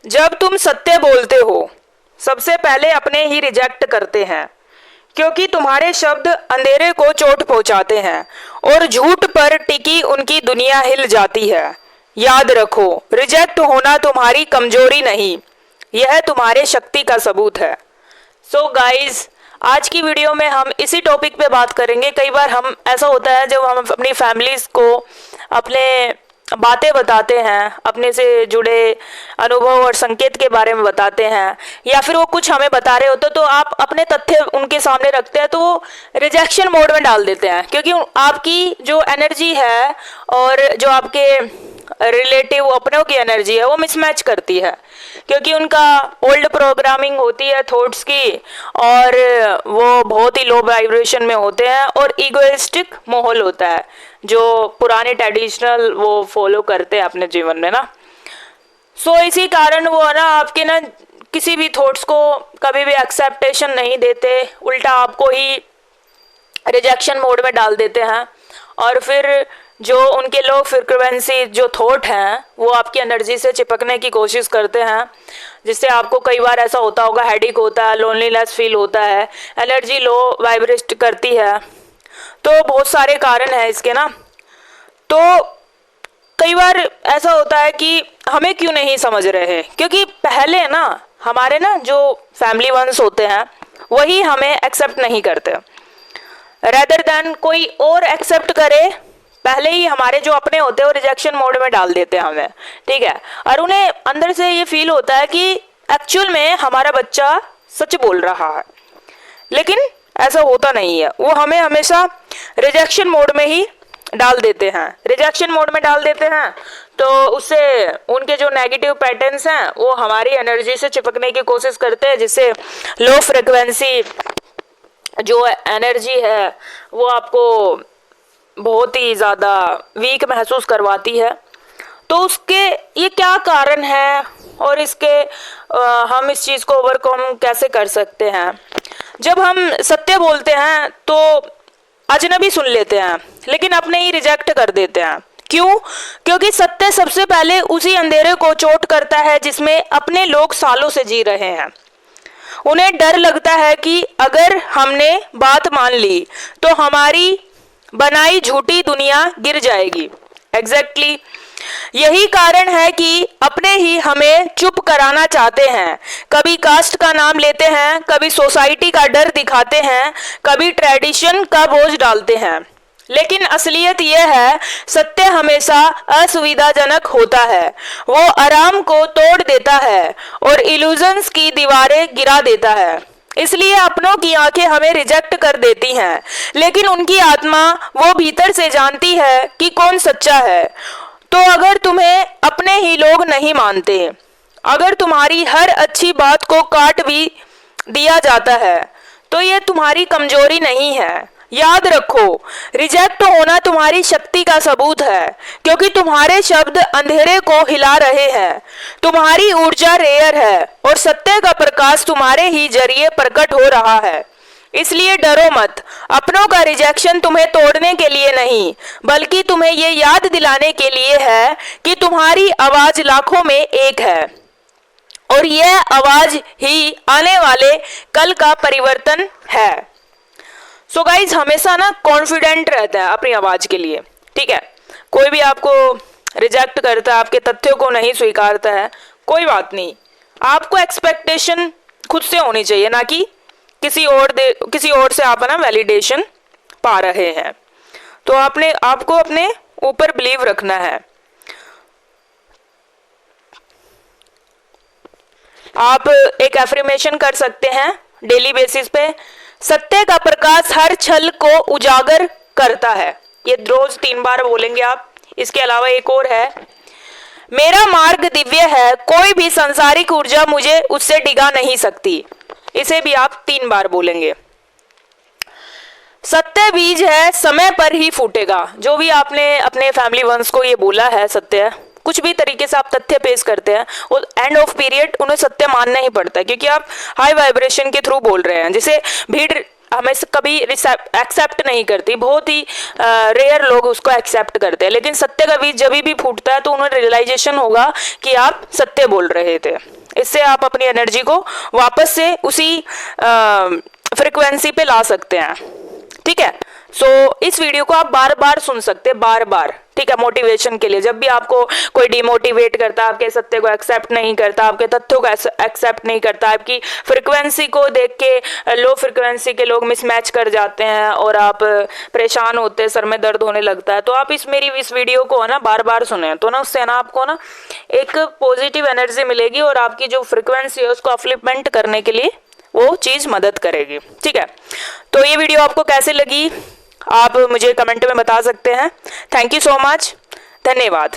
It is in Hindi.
जब तुम सत्य बोलते हो, सबसे पहले अपने ही रिजेक्ट करते हैं, क्योंकि तुम्हारे शब्द अंधेरे को चोट पहुंचाते हैं और झूठ पर टिकी उनकी दुनिया हिल जाती है। याद रखो, रिजेक्ट होना तुम्हारी कमजोरी नहीं, यह तुम्हारे शक्ति का सबूत है। सो गाइज, आज की वीडियो में हम इसी टॉपिक पे बात करेंगे। कई बार हम ऐसा होता है जब हम अपनी फैमिलीज को अपने बातें बताते हैं, अपने से जुड़े अनुभव और संकेत के बारे में बताते हैं, या फिर वो कुछ हमें बता रहे होते तो आप अपने तथ्य उनके सामने रखते हैं तो वो रिजेक्शन मोड में डाल देते हैं, क्योंकि आपकी जो एनर्जी है और जो आपके रिलेटिव अपनों की एनर्जी है वो मिसमैच करती है, क्योंकि उनका ओल्ड प्रोग्रामिंग होती है थॉट्स की और वो बहुत ही लो वाइब्रेशन में होते हैं और ईगोइस्टिक माहौल होता है जो पुराने ट्रेडिशनल वो फॉलो करते हैं अपने जीवन में ना। सो इसी कारण वो ना आपके ना किसी भी थॉट्स को कभी भी एक्सेप्टेशन नहीं देते, उल्टा आपको ही रिजेक्शन मोड में डाल देते हैं। और फिर जो उनके लो फ्रिक्वेंसी जो थॉट हैं वो आपकी एनर्जी से चिपकने की कोशिश करते हैं, जिससे आपको कई बार ऐसा होता होगा, हेडेक होता है, लोनलीनेस फील होता है, एनर्जी लो वाइब्रेट करती है। तो बहुत सारे कारण हैं इसके ना। तो कई बार ऐसा होता है कि हमें क्यों नहीं समझ रहे, क्योंकि पहले ना हमारे ना जो फैमिली वंस होते हैं वही हमें एक्सेप्ट नहीं करते, रेदर देन कोई और एक्सेप्ट करे, पहले ही हमारे जो अपने होते हैं वो रिजेक्शन मोड में डाल देते हैं हमें, ठीक है। और उन्हें अंदर से ये फील होता है कि एक्चुअल में हमारा बच्चा सच बोल रहा है, लेकिन ऐसा होता नहीं है। वो हमें हमेशा रिजेक्शन मोड में ही डाल देते हैं, रिजेक्शन मोड में डाल देते हैं। तो उससे उनके जो नेगेटिव पैटर्न्स हैं वो हमारी एनर्जी से चिपकने की कोशिश करते हैं, जिससे लो फ्रिक्वेंसी जो एनर्जी है वो आपको बहुत ही ज़्यादा वीक महसूस करवाती है। तो उसके ये क्या कारण है और इसके हम इस चीज़ को ओवरकम कैसे कर सकते हैं। जब हम सत्य बोलते हैं तो अजनबी सुन लेते हैं, लेकिन अपने ही रिजेक्ट कर देते हैं। क्यों? क्योंकि सत्य सबसे पहले उसी अंधेरे को चोट करता है जिसमें अपने लोग सालों से जी रहे हैं। उन्हें डर लगता है कि अगर हमने बात मान ली तो हमारी बनाई झूठी दुनिया गिर जाएगी। एग्जैक्टली यही कारण है कि अपने ही हमें चुप कराना चाहते हैं। कभी कास्ट का नाम लेते हैं, कभी सोसाइटी का डर दिखाते हैं, कभी ट्रेडिशन का बोझ डालते हैं। लेकिन असलियत यह है, सत्य हमेशा असुविधाजनक होता है। वो आराम को तोड़ देता है और इल्यूजन्स की दीवारें गिरा देता है। इसलिए अपनों की आंखें हमें रिजेक्ट कर देती हैं, लेकिन उनकी आत्मा वो भीतर से जानती है कि कौन सच्चा है। तो अगर तुम्हें अपने ही लोग नहीं मानते, अगर तुम्हारी हर अच्छी बात को काट भी दिया जाता है, तो ये तुम्हारी कमजोरी नहीं है। याद रखो, रिजेक्ट होना तुम्हारी शक्ति का सबूत है, क्योंकि तुम्हारे शब्द अंधेरे को हिला रहे हैं। तुम्हारी ऊर्जा रेयर है और सत्य का प्रकाश तुम्हारे ही जरिए प्रकट हो रहा है। इसलिए डरो मत। अपनों का रिजेक्शन तुम्हें तोड़ने के लिए नहीं, बल्कि तुम्हें ये याद दिलाने के लिए है कि तुम्हारी आवाज लाखों में एक है और यह आवाज ही आने वाले कल का परिवर्तन है। सो गाइज, हमेशा ना कॉन्फिडेंट रहता है अपनी आवाज के लिए, ठीक है। कोई भी आपको रिजेक्ट करता है, आपके तथ्यों को नहीं स्वीकारता है, कोई बात नहीं। आपको एक्सपेक्टेशन खुद से होनी चाहिए, ना कि किसी और से आप ना वैलिडेशन पा रहे हैं। तो आपको अपने ऊपर बिलीव रखना है। आप एक एफर्मेशन कर सकते हैं डेली बेसिस पे, सत्य का प्रकाश हर छल को उजागर करता है। ये रोज 3 बार बोलेंगे आप। इसके अलावा एक और है, मेरा मार्ग दिव्य है, कोई भी सांसारिक ऊर्जा मुझे उससे डिगा नहीं सकती। इसे भी आप 3 बार बोलेंगे। सत्य बीज है, समय पर ही फूटेगा। जो भी आपने अपने फैमिली वंस को ये बोला है सत्य, कुछ भी तरीके से आप तथ्य पेश करते हैं, वो एंड ऑफ पीरियड उन्हें सत्य मानना ही पड़ता है, क्योंकि आप हाई वाइब्रेशन के थ्रू बोल रहे हैं। जैसे भीड़ हमें कभी एक्सेप्ट नहीं करती, बहुत ही रेयर लोग उसको एक्सेप्ट करते हैं। लेकिन सत्य का बीज जब भी फूटता है तो उन्हें रियलाइजेशन होगा कि आप सत्य बोल रहे थे। इससे आप अपनी एनर्जी को वापस से उसी फ्रिक्वेंसी पे ला सकते हैं। ठीक है, सो इस वीडियो को आप बार बार सुन सकते हैं, बार बार। ठीक है, मोटिवेशन के लिए। जब भी आपको कोई डिमोटिवेट करता है, आपके सत्य को एक्सेप्ट नहीं करता, आपके तथ्यों को एक्सेप्ट नहीं करता, आपकी फ्रिक्वेंसी को देख के लो फ्रिक्वेंसी के लोग मिसमैच कर जाते हैं और आप परेशान होते हैं, सर में दर्द होने लगता है, तो आप मेरी इस वीडियो को है ना बार बार सुने, तो ना उससे ना आपको ना एक पॉजिटिव एनर्जी मिलेगी और आपकी जो फ्रिक्वेंसी है उसको अपलिफ्टमेंट करने के लिए वो चीज़ मदद करेगी। ठीक है, तो ये वीडियो आपको कैसे लगी आप मुझे कमेंट में बता सकते हैं। थैंक यू सो मच, धन्यवाद।